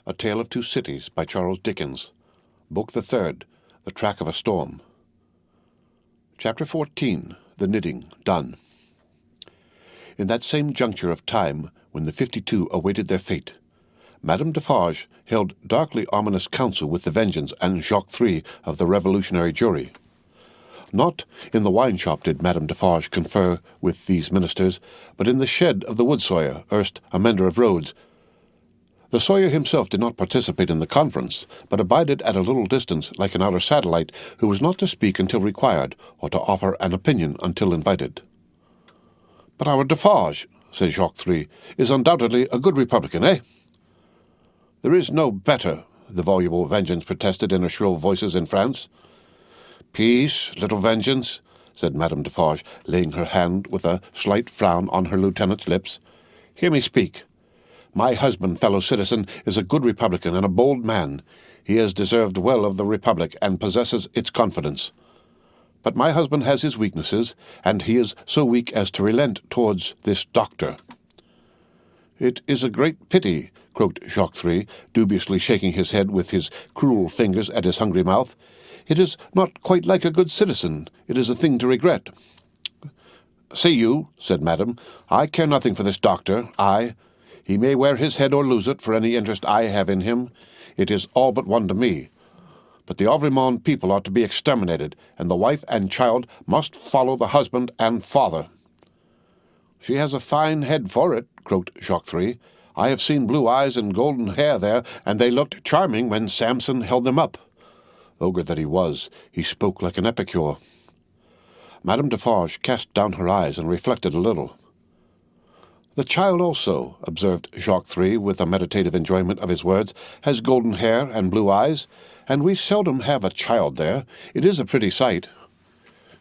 A Tale of Two Cities by Charles Dickens. Book the Third, The Track of a Storm. Chapter 14, The Knitting, Done. In that same juncture of time when the 52 awaited their fate, Madame Defarge held darkly ominous counsel with the Vengeance and Jacques III of the Revolutionary Jury. Not in the wine-shop did Madame Defarge confer with these ministers, but in the shed of the wood-sawyer, erst a mender of roads. The sawyer himself did not participate in the conference, but abided at a little distance like an outer satellite who was not to speak until required, or to offer an opinion until invited. "But our Defarge," said Jacques III, "is undoubtedly a good Republican, eh?" "There is no better," the voluble Vengeance protested in her shrill voices in France. "Peace, little Vengeance," said Madame Defarge, laying her hand with a slight frown on her lieutenant's lips. "Hear me speak. My husband, fellow citizen, is a good Republican and a bold man. He has deserved well of the Republic and possesses its confidence. But my husband has his weaknesses, and he is so weak as to relent towards this doctor." "It is a great pity," croaked Jacques III, dubiously shaking his head with his cruel fingers at his hungry mouth. "It is not quite like a good citizen. It is a thing to regret." "See you," said Madame, "I care nothing for this doctor, He may wear his head or lose it for any interest I have in him. It is all but one to me. But the Auvrimont people ought to be exterminated, and the wife and child must follow the husband and father." "She has a fine head for it," croaked Jacques III. "I have seen blue eyes and golden hair there, and they looked charming when Samson held them up." Ogre that he was, he spoke like an epicure. Madame Defarge cast down her eyes and reflected a little. "The child also," observed Jacques III with a meditative enjoyment of his words, "has golden hair and blue eyes, and we seldom have a child there. It is a pretty sight."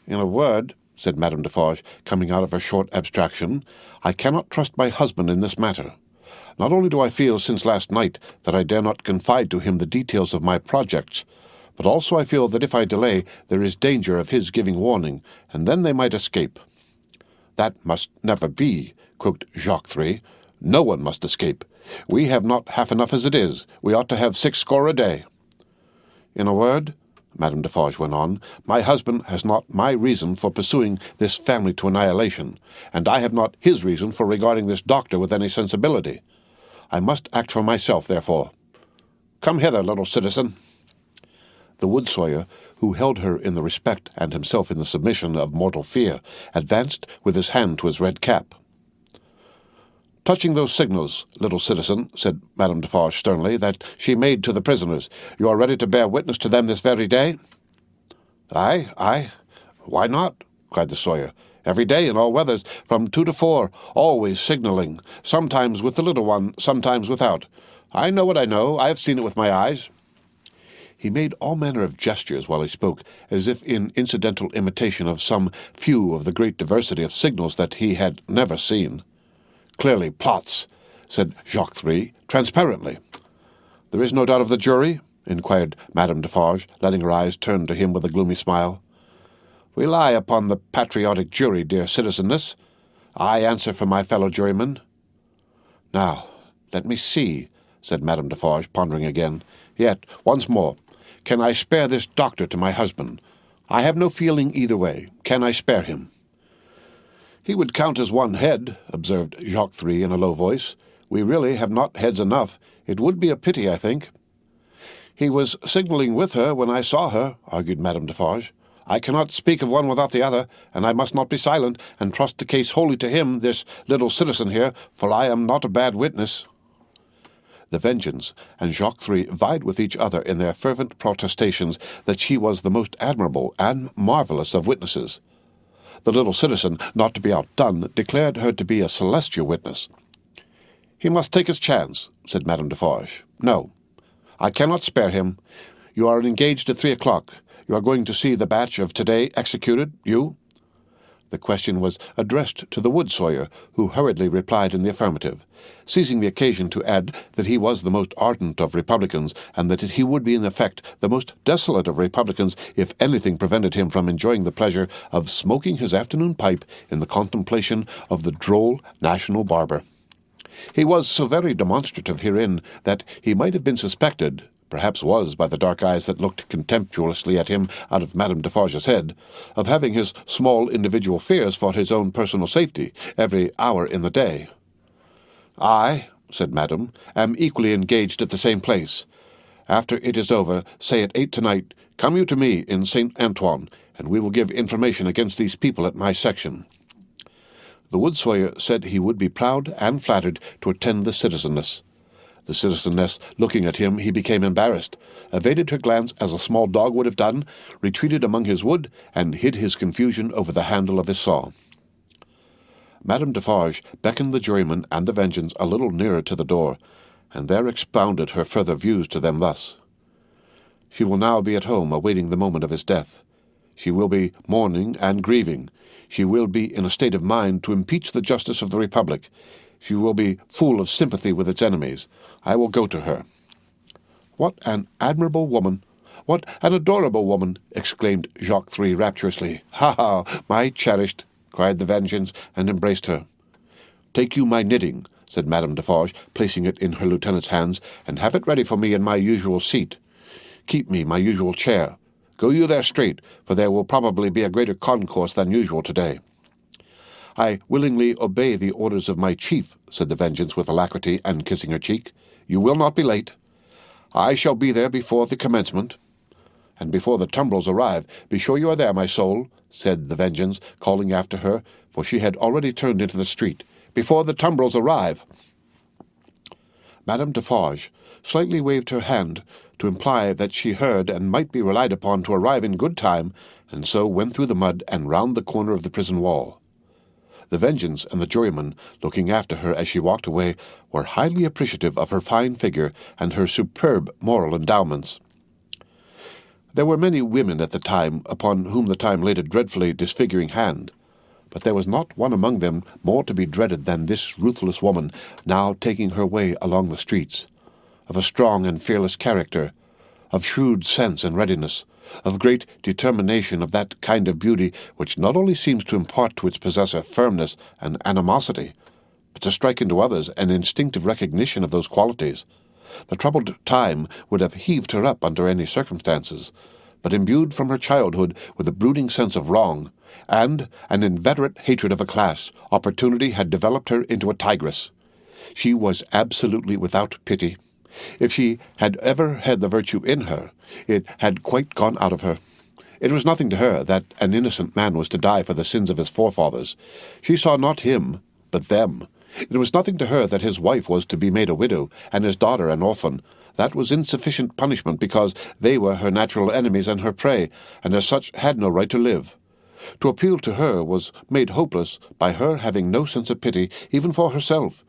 "In a word," said Madame Defarge, coming out of her short abstraction, "I cannot trust my husband in this matter. Not only do I feel since last night that I dare not confide to him the details of my projects, but also I feel that if I delay there is danger of his giving warning, and then they might escape." "That must never be," croaked Jacques III. "No one must escape. We have not half enough as it is. We ought to have 60 a day." "In a word," Madame Defarge went on, "my husband has not my reason for pursuing this family to annihilation, and I have not his reason for regarding this doctor with any sensibility. I must act for myself, therefore. Come hither, little citizen." The wood-sawyer, who held her in the respect and himself in the submission of mortal fear, advanced with his hand to his red cap. "Touching those signals, little citizen," said Madame Defarge sternly, "that she made to the prisoners, you are ready to bear witness to them this very day?" Aye. Why not?" cried the sawyer. "Every day, in all weathers, from 2 to 4, always signalling, sometimes with the little one, sometimes without. I know what I know. I have seen it with my eyes." He made all manner of gestures while he spoke, as if in incidental imitation of some few of the great diversity of signals that he had never seen. "Clearly plots," said Jacques III, "transparently." "There is no doubt of the jury?" inquired Madame Defarge, letting her eyes turn to him with a gloomy smile. "Rely upon the patriotic jury, dear citizeness. I answer for my fellow jurymen." "Now, let me see," said Madame Defarge, pondering again. "Yet, once more, can I spare this doctor to my husband? I have no feeling either way. Can I spare him?" "He would count as one head," observed Jacques III in a low voice. "We really have not heads enough. It would be a pity, I think." "He was signalling with her when I saw her," argued Madame Defarge. "I cannot speak of one without the other, and I must not be silent, and trust the case wholly to him, this little citizen here, for I am not a bad witness." The Vengeance and Jacques III vied with each other in their fervent protestations that she was the most admirable and marvellous of witnesses. The little citizen, not to be outdone, declared her to be a celestial witness. "He must take his chance," said Madame Defarge. "No, I cannot spare him. You are engaged at 3 o'clock. You are going to see the batch of today executed, you?" The question was addressed to the wood-sawyer, who hurriedly replied in the affirmative, seizing the occasion to add that he was the most ardent of Republicans, and that he would be in effect the most desolate of Republicans if anything prevented him from enjoying the pleasure of smoking his afternoon pipe in the contemplation of the droll national barber. He was so very demonstrative herein that he might have been suspected, perhaps was by the dark eyes that looked contemptuously at him out of Madame Defarge's head, of having his small individual fears for his own personal safety every hour in the day. "I," said Madame, "am equally engaged at the same place. After it is over, say at 8 tonight, come you to me in St. Antoine, and we will give information against these people at my section." The wood sawyer said he would be proud and flattered to attend the citizeness. The citizeness, looking at him, he became embarrassed, evaded her glance as a small dog would have done, retreated among his wood, and hid his confusion over the handle of his saw. Madame Defarge beckoned the juryman and the Vengeance a little nearer to the door, and there expounded her further views to them thus. She will now be at home awaiting the moment of his death. She will be mourning and grieving. She will be in a state of mind to impeach the justice of the Republic. She will be full of sympathy with its enemies. I will go to her." "What an admirable woman! What an adorable woman!" exclaimed Jacques III rapturously. "Ha, ha, my cherished!" cried the Vengeance, and embraced her. "Take you my knitting," said Madame Defarge, placing it in her lieutenant's hands, "and have it ready for me in my usual seat. Keep me my usual chair. Go you there straight, for there will probably be a greater concourse than usual today." "I willingly obey the orders of my chief," said the Vengeance with alacrity, and kissing her cheek. "You will not be late." "I shall be there before the commencement." "And before the tumbrils arrive, be sure you are there, my soul," said the Vengeance, calling after her, for she had already turned into the street. "Before the tumbrils arrive." Madame Defarge slightly waved her hand to imply that she heard and might be relied upon to arrive in good time, and so went through the mud and round the corner of the prison wall. The Vengeance and the juryman, looking after her as she walked away, were highly appreciative of her fine figure and her superb moral endowments. There were many women at the time upon whom the time laid a dreadfully disfiguring hand, but there was not one among them more to be dreaded than this ruthless woman, now taking her way along the streets, of a strong and fearless character, of shrewd sense and readiness, of great determination, of that kind of beauty which not only seems to impart to its possessor firmness and animosity, but to strike into others an instinctive recognition of those qualities. The troubled time would have heaved her up under any circumstances, but imbued from her childhood with a brooding sense of wrong, and an inveterate hatred of a class, opportunity had developed her into a tigress. She was absolutely without pity. If she had ever had the virtue in her, it had quite gone out of her. It was nothing to her that an innocent man was to die for the sins of his forefathers. She saw not him, but them. It was nothing to her that his wife was to be made a widow, and his daughter an orphan. That was insufficient punishment, because they were her natural enemies and her prey, and as such had no right to live. To appeal to her was made hopeless by her having no sense of pity, even for herself.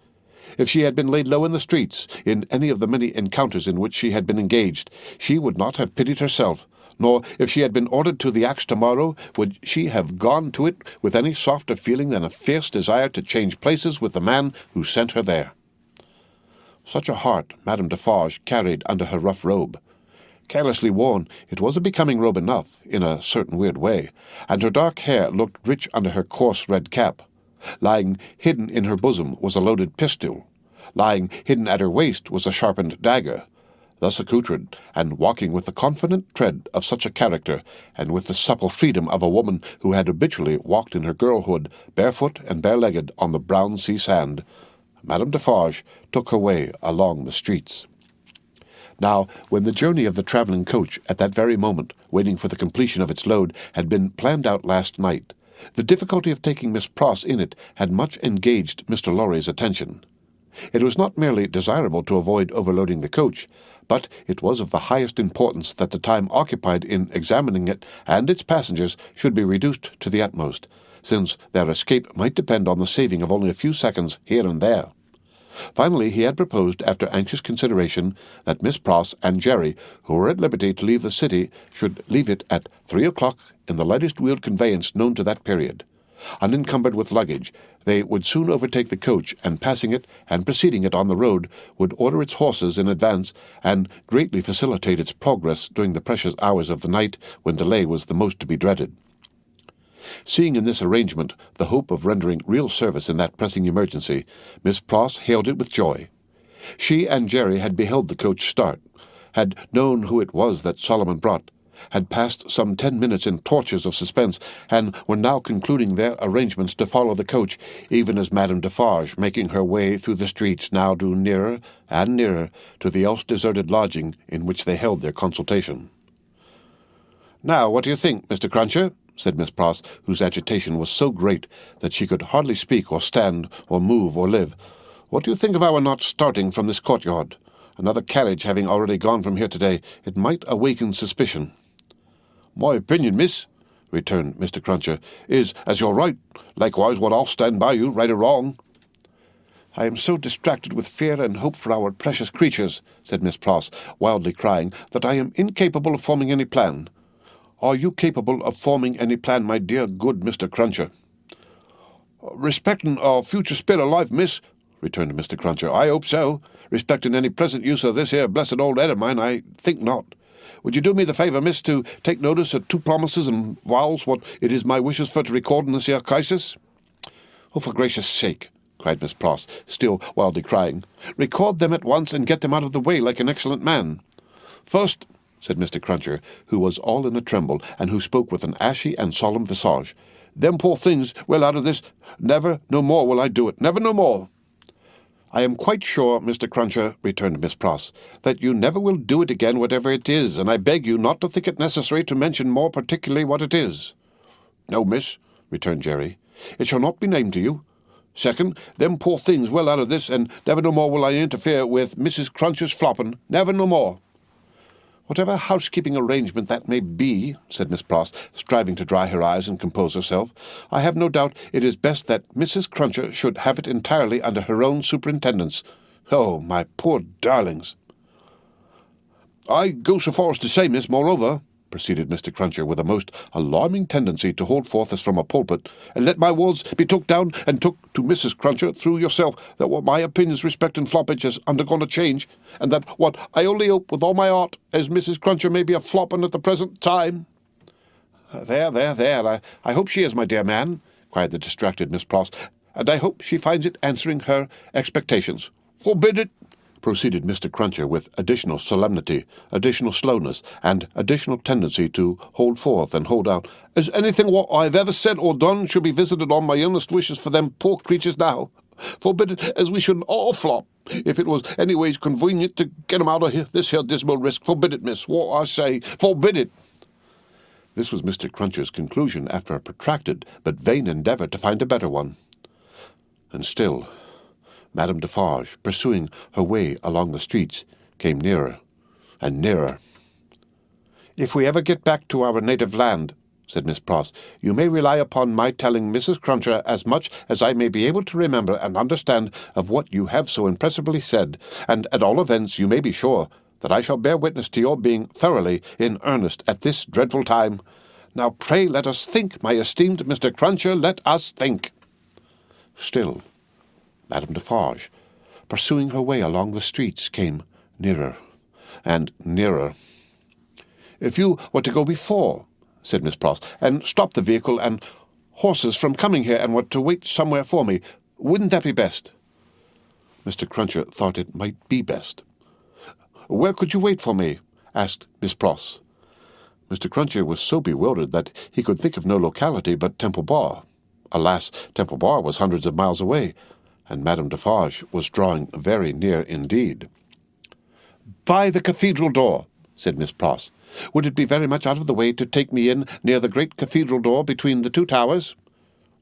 If she had been laid low in the streets, in any of the many encounters in which she had been engaged, she would not have pitied herself, nor, if she had been ordered to the axe tomorrow, would she have gone to it with any softer feeling than a fierce desire to change places with the man who sent her there. Such a heart Madame Defarge carried under her rough robe. Carelessly worn, it was a becoming robe enough, in a certain weird way, and her dark hair looked rich under her coarse red cap. Lying hidden in her bosom was a loaded pistol. Lying hidden at her waist was a sharpened dagger. Thus accoutred, and walking with the confident tread of such a character, and with the supple freedom of a woman who had habitually walked in her girlhood barefoot and bare-legged on the brown sea sand, Madame Defarge took her way along the streets. Now, when the journey of the travelling coach, at that very moment, waiting for the completion of its load, had been planned out last night, the difficulty of taking Miss Pross in it had much engaged Mr. Lorry's attention. It was not merely desirable to avoid overloading the coach, but it was of the highest importance that the time occupied in examining it and its passengers should be reduced to the utmost, since their escape might depend on the saving of only a few seconds here and there. Finally, he had proposed, after anxious consideration, that Miss Pross and Jerry, who were at liberty to leave the city, should leave it at 3 o'clock in the lightest wheeled conveyance known to that period. Unencumbered with luggage, they would soon overtake the coach, and passing it and preceding it on the road, would order its horses in advance, and greatly facilitate its progress during the precious hours of the night when delay was the most to be dreaded. Seeing in this arrangement the hope of rendering real service in that pressing emergency, Miss Pross hailed it with joy. She and Jerry had beheld the coach start, had known who it was that Solomon brought, had passed some 10 minutes in tortures of suspense, and were now concluding their arrangements to follow the coach, even as Madame Defarge, making her way through the streets, now drew nearer and nearer to the else-deserted lodging in which they held their consultation. "Now, what do you think, Mr. Cruncher?" said Miss Pross, whose agitation was so great that she could hardly speak or stand or move or live. "What do you think of our not starting from this courtyard? Another carriage having already gone from here today, it might awaken suspicion." "My opinion, miss," returned Mr. Cruncher, "is as you're right. Likewise what I'll stand by you, right or wrong." "I am so distracted with fear and hope for our precious creatures," said Miss Pross, wildly crying, "that I am incapable of forming any plan." "Are you capable of forming any plan, my dear good Mr. Cruncher?" "Respecting our future spirit of life, miss," returned Mr. Cruncher, "I hope so. Respecting any present use of this here blessed old head of mine, I think not. Would you do me the favour, miss, to take notice of 2 promises and vows what it is my wishes for to record in this here crisis?" "Oh, for gracious sake," cried Miss Pross, still wildly crying, "record them at once and get them out of the way like an excellent man." "First," said Mr. Cruncher, who was all in a tremble, and who spoke with an ashy and solemn visage, "them poor things well out of this. Never no more will I do it. Never no more." "I am quite sure, Mr. Cruncher," returned Miss Pross, "that you never will do it again, whatever it is, and I beg you not to think it necessary to mention more particularly what it is." "No, miss," returned Jerry, "it shall not be named to you. Second, them poor things well out of this, and never no more will I interfere with Mrs. Cruncher's flopping. Never no more." "Whatever housekeeping arrangement that may be," said Miss Pross, striving to dry her eyes and compose herself, "I have no doubt it is best that Mrs. Cruncher should have it entirely under her own superintendence. Oh, my poor darlings!" "I go so far as to say, miss, moreover," proceeded Mr. Cruncher, with a most alarming tendency to hold forth as from a pulpit, "and let my words be took down and took to Mrs. Cruncher through yourself, that what my opinions respecting floppage has undergone a change, and that what I only hope with all my heart as Mrs. Cruncher may be a flopping at the present time." "There, I hope she is, my dear man," cried the distracted Miss Pross, "and I hope she finds it answering her expectations." "Forbid it," proceeded Mr. Cruncher, with additional solemnity, additional slowness, and additional tendency to hold forth and hold out, "as anything what I've ever said or done should be visited on my earnest wishes for them poor creatures now. Forbid it, as we shouldn't all flop, if it was anyways convenient to get 'em out of this here dismal risk. Forbid it, miss, what I say, forbid it." This was Mr. Cruncher's conclusion after a protracted but vain endeavour to find a better one. And still Madame Defarge, pursuing her way along the streets, came nearer and nearer. "If we ever get back to our native land," said Miss Pross, "you may rely upon my telling Mrs. Cruncher as much as I may be able to remember and understand of what you have so impressively said, and at all events you may be sure that I shall bear witness to your being thoroughly in earnest at this dreadful time. Now pray let us think, my esteemed Mr. Cruncher, let us think." Still Madame Defarge, pursuing her way along the streets, came nearer and nearer. "If you were to go before," said Miss Pross, "and stop the vehicle and horses from coming here, and were to wait somewhere for me, wouldn't that be best?" Mr. Cruncher thought it might be best. "Where could you wait for me?" asked Miss Pross. Mr. Cruncher was so bewildered that he could think of no locality but Temple Bar. Alas, Temple Bar was hundreds of miles away, and Madame Defarge was drawing very near indeed. "By the cathedral door," said Miss Pross. "Would it be very much out of the way to take me in near the great cathedral door between the 2 towers?"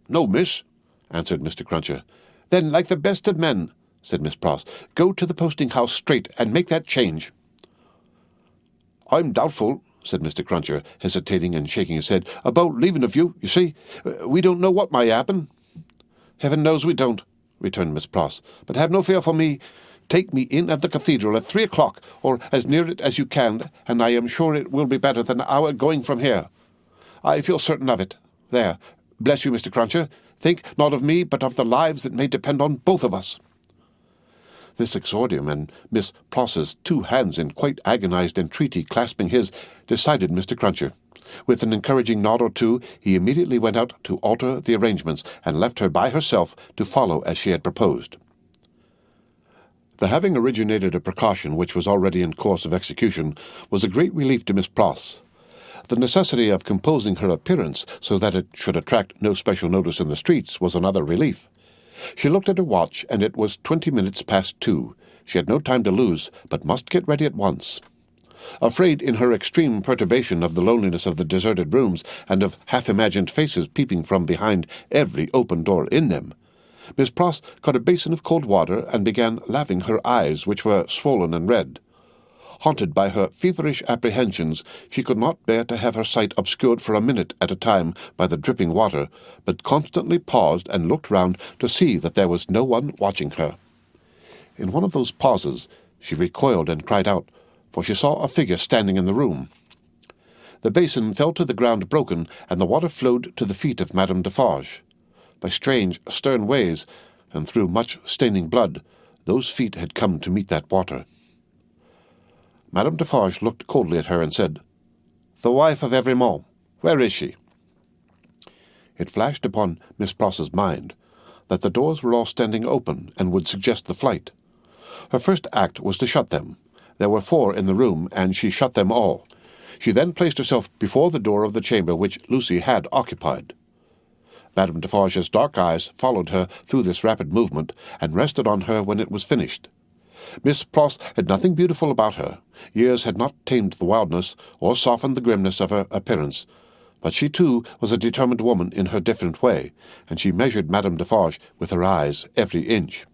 "No, miss," answered Mr. Cruncher. "Then, like the best of men," said Miss Pross, "go to the posting-house straight and make that change." "I'm doubtful," said Mr. Cruncher, hesitating and shaking his head, "about leaving of you, see. We don't know what might happen." "Heaven knows we don't," returned Miss Pross, "but have no fear for me. Take me in at the cathedral at 3 o'clock, or as near it as you can, and I am sure it will be better than our going from here. I feel certain of it. There, bless you, Mr. Cruncher. Think not of me, but of the lives that may depend on both of us." This exordium, and Miss Pross's 2 hands in quite agonized entreaty clasping his, decided Mr. Cruncher. With an encouraging nod or two, he immediately went out to alter the arrangements, and left her by herself to follow as she had proposed. The having originated a precaution which was already in course of execution was a great relief to Miss Pross. The necessity of composing her appearance so that it should attract no special notice in the streets was another relief. She looked at her watch, and it was 20 minutes past 2. She had no time to lose, but must get ready at once. Afraid in her extreme perturbation of the loneliness of the deserted rooms and of half-imagined faces peeping from behind every open door in them, Miss Pross caught a basin of cold water and began laving her eyes, which were swollen and red. Haunted by her feverish apprehensions, she could not bear to have her sight obscured for a minute at a time by the dripping water, but constantly paused and looked round to see that there was no one watching her. In one of those pauses she recoiled and cried out, for she saw a figure standing in the room. The basin fell to the ground broken, and the water flowed to the feet of Madame Defarge. By strange, stern ways, and through much staining blood, those feet had come to meet that water. Madame Defarge looked coldly at her and said, "The wife of Evremont, where is she?" It flashed upon Miss Pross's mind that the doors were all standing open and would suggest the flight. Her first act was to shut them. There were 4 in the room, and she shut them all. She then placed herself before the door of the chamber which Lucie had occupied. Madame Defarge's dark eyes followed her through this rapid movement, and rested on her when it was finished. Miss Pross had nothing beautiful about her. Years had not tamed the wildness or softened the grimness of her appearance, but she too was a determined woman in her different way, and she measured Madame Defarge with her eyes every inch.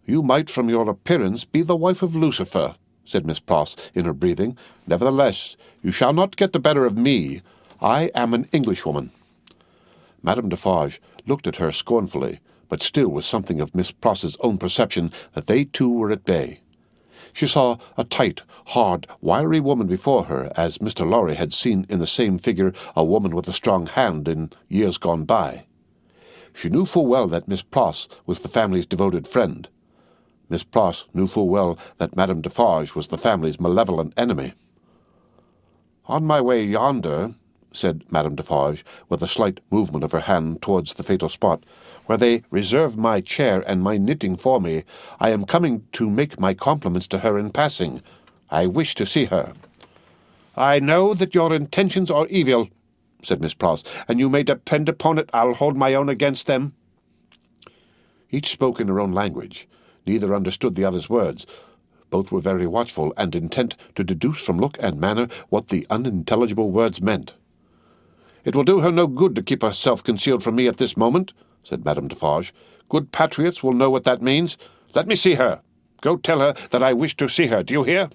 "You might from your appearance be the wife of Lucifer," said Miss Pross in her breathing. "Nevertheless, you shall not get the better of me. I am an Englishwoman." Madame Defarge looked at her scornfully, but still with something of Miss Pross's own perception that they two were at bay. She saw a tight, hard, wiry woman before her, as Mr. Lorry had seen in the same figure a woman with a strong hand in years gone by. She knew full well that Miss Pross was the family's devoted friend. Miss Pross knew full well that Madame Defarge was the family's malevolent enemy. "On my way yonder," said Madame Defarge, with a slight movement of her hand towards the fatal spot, "where they reserve my chair and my knitting for me, I am coming to make my compliments to her in passing. I wish to see her." "I know that your intentions are evil," said Miss Pross, "and you may depend upon it I'll hold my own against them." Each spoke in her own language. Neither understood the other's words. Both were very watchful, and intent to deduce from look and manner what the unintelligible words meant. "It will do her no good to keep herself concealed from me at this moment," said Madame Defarge. "Good patriots will know what that means. Let me see her. Go tell her that I wish to see her. Do you hear?"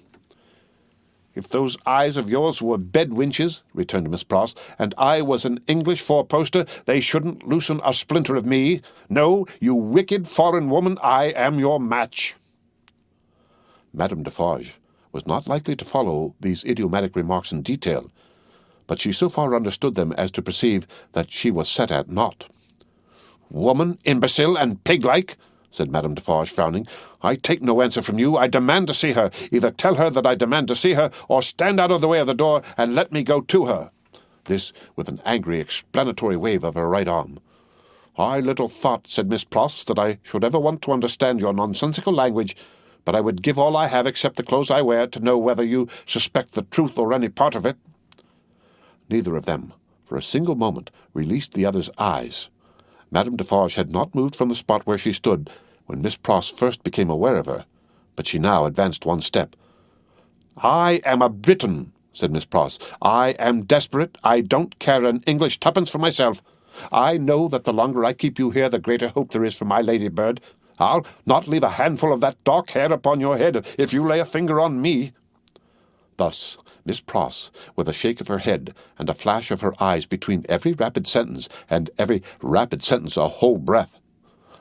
"If those eyes of yours were bed-winches," returned Miss Pross, "and I was an English four-poster, they shouldn't loosen a splinter of me. No, you wicked foreign woman, I am your match." Madame Defarge was not likely to follow these idiomatic remarks in detail, but she so far understood them as to perceive that she was set at naught. "Woman, imbecile, and pig-like," said Madame Defarge, frowning, "I take no answer from you. I demand to see her. Either tell her that I demand to see her, or stand out of the way of the door and let me go to her." This with an angry explanatory wave of her right arm. "I little thought," said Miss Pross, "that I should ever want to understand your nonsensical language, but I would give all I have except the clothes I wear to know whether you suspect the truth or any part of it." Neither of them, for a single moment, released the other's eyes. Madame Defarge had not moved from the spot where she stood when Miss Pross first became aware of her, but she now advanced one step. "I am a Briton," said Miss Pross. "I am desperate. I don't care an English tuppence for myself. I know that the longer I keep you here, the greater hope there is for my ladybird. I'll not leave a handful of that dark hair upon your head if you lay a finger on me." Thus Miss Pross, with a shake of her head and a flash of her eyes between every rapid sentence, and every rapid sentence a whole breath.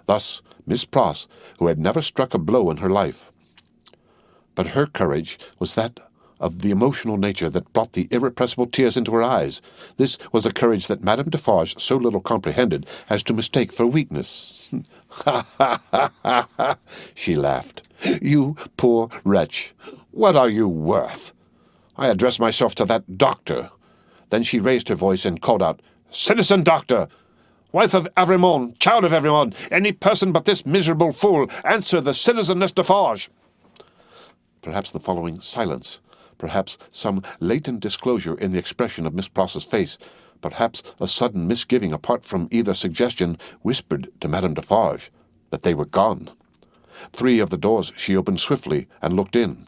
Thus Miss Pross, who had never struck a blow in her life. But her courage was that of the emotional nature that brought the irrepressible tears into her eyes. This was a courage that Madame Defarge so little comprehended as to mistake for weakness. "Ha, ha, ha, ha, ha!" she laughed. "You poor wretch! What are you worth? I addressed myself to that doctor. Then she raised her voice and called out, "Citizen Doctor! Wife of Evrémonde, child of Evrémonde, any person but this miserable fool, answer the citizen Defarge." Perhaps the following silence, perhaps some latent disclosure in the expression of Miss Pross's face, perhaps a sudden misgiving apart from either suggestion, whispered to Madame Defarge that they were gone. 3 of the doors she opened swiftly and looked in.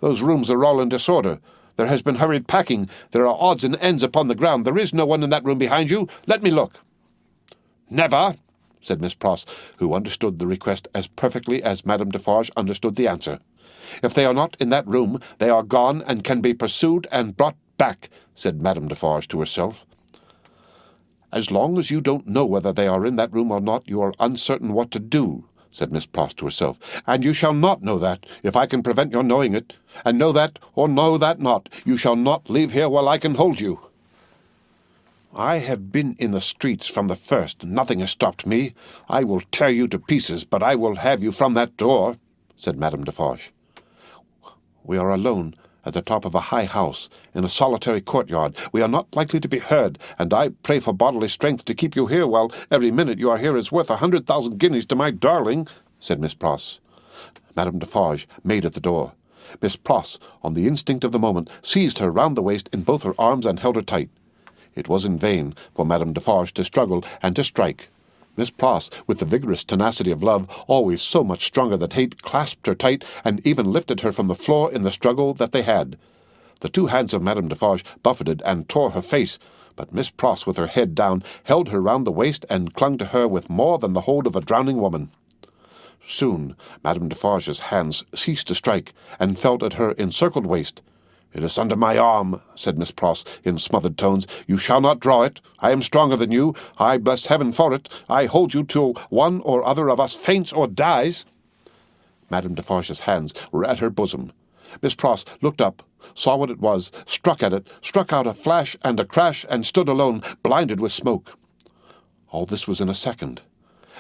"Those rooms are all in disorder. There has been hurried packing. There are odds and ends upon the ground. There is no one in that room behind you. Let me look." "Never," said Miss Pross, who understood the request as perfectly as Madame Defarge understood the answer. "If they are not in that room, they are gone and can be pursued and brought back," said Madame Defarge to herself. "As long as you don't know whether they are in that room or not, you are uncertain what to do," said Miss Pross to herself. "And you shall not know that, if I can prevent your knowing it. And know that, or know that not, you shall not leave here while I can hold you." "I have been in the streets from the first. Nothing has stopped me. I will tear you to pieces, but I will have you from that door," said Madame Defarge. "We are alone at the top of a high house, in a solitary courtyard. We are not likely to be heard, and I pray for bodily strength to keep you here, while every minute you are here is worth 100,000 guineas to my darling," said Miss Pross. Madame Defarge made at the door. Miss Pross, on the instinct of the moment, seized her round the waist in both her arms and held her tight. It was in vain for Madame Defarge to struggle and to strike. Miss Pross, with the vigorous tenacity of love, always so much stronger than hate, clasped her tight, and even lifted her from the floor in the struggle that they had. The 2 hands of Madame Defarge buffeted and tore her face, but Miss Pross, with her head down, held her round the waist and clung to her with more than the hold of a drowning woman. Soon Madame Defarge's hands ceased to strike, and felt at her encircled waist. "It is under my arm," said Miss Pross, in smothered tones. "You shall not draw it. I am stronger than you. I bless heaven for it. I hold you till one or other of us faints or dies." Madame Defarge's hands were at her bosom. Miss Pross looked up, saw what it was, struck at it, struck out a flash and a crash, and stood alone, blinded with smoke. All this was in a second.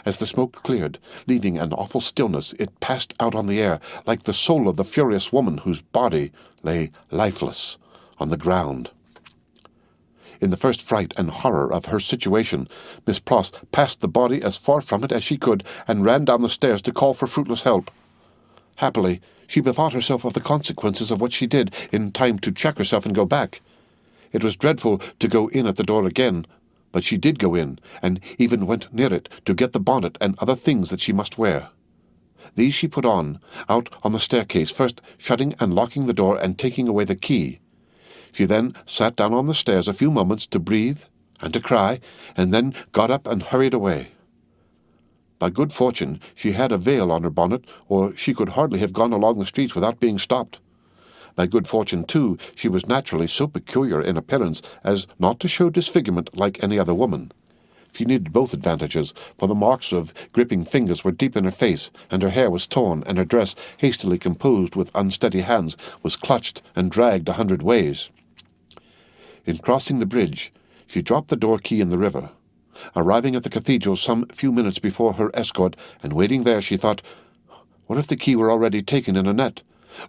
As the smoke cleared, leaving an awful stillness, it passed out on the air, like the soul of the furious woman whose body lay lifeless on the ground. In the first fright and horror of her situation, Miss Pross passed the body as far from it as she could, and ran down the stairs to call for fruitless help. Happily, she bethought herself of the consequences of what she did, in time to check herself and go back. It was dreadful to go in at the door again, but she did go in, and even went near it to get the bonnet and other things that she must wear. These she put on, out on the staircase, first shutting and locking the door and taking away the key. She then sat down on the stairs a few moments to breathe and to cry, and then got up and hurried away. By good fortune she had a veil on her bonnet, or she could hardly have gone along the streets without being stopped. By good fortune, too, she was naturally so peculiar in appearance as not to show disfigurement like any other woman. She needed both advantages, for the marks of gripping fingers were deep in her face, and her hair was torn, and her dress, hastily composed with unsteady hands, was clutched and dragged 100 ways. In crossing the bridge, she dropped the door-key in the river. Arriving at the cathedral some few minutes before her escort, and waiting there, she thought, what if the key were already taken in a net?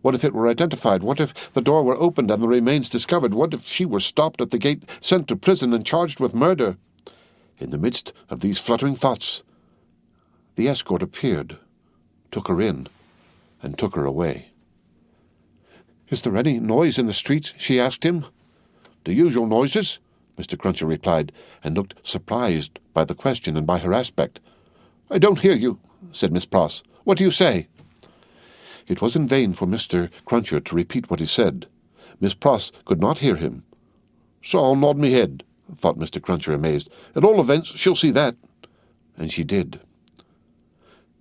What if it were identified? What if the door were opened and the remains discovered? What if she were stopped at the gate, sent to prison, and charged with murder? In the midst of these fluttering thoughts, the escort appeared, took her in, and took her away. "Is there any noise in the streets?" she asked him. "The usual noises," Mr. Cruncher replied, and looked surprised by the question and by her aspect. "I don't hear you," said Miss Pross. "What do you say?" It was in vain for Mr. Cruncher to repeat what he said. Miss Pross could not hear him. "So I'll nod me head," thought Mr. Cruncher, amazed. "At all events, she'll see that." And she did.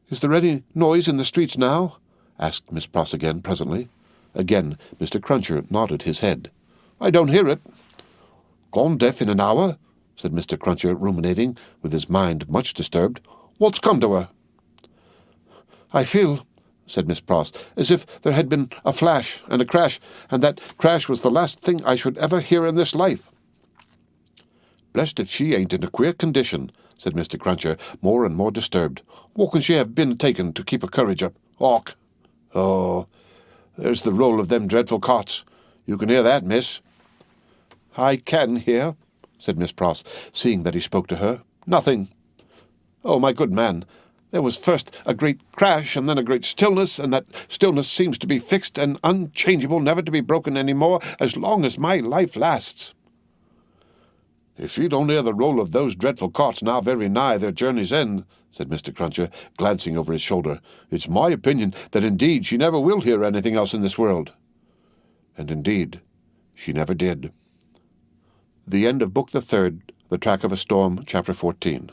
"Is there any noise in the streets now?" asked Miss Pross again, presently. Again Mr. Cruncher nodded his head. "I don't hear it." "Gone deaf in an hour?" said Mr. Cruncher, ruminating, with his mind much disturbed. "What's come to her?" "I feel," said Miss Pross, "as if there had been a flash and a crash, and that crash was the last thing I should ever hear in this life." "Blest if she ain't in a queer condition," said Mr. Cruncher, more and more disturbed. "What can she have been taken to keep her courage up? Hawk! Oh, there's the roll of them dreadful carts. You can hear that, miss." "I can hear," said Miss Pross, seeing that he spoke to her. "Nothing. Oh, my good man, there was first a great crash, and then a great stillness, and that stillness seems to be fixed and unchangeable, never to be broken any more as long as my life lasts." "If you don't hear the roll of those dreadful carts now very nigh their journey's end," said Mr. Cruncher, glancing over his shoulder, "it's my opinion that indeed she never will hear anything else in this world." And indeed she never did. The end of Book the Third, The Track of a Storm, Chapter 14.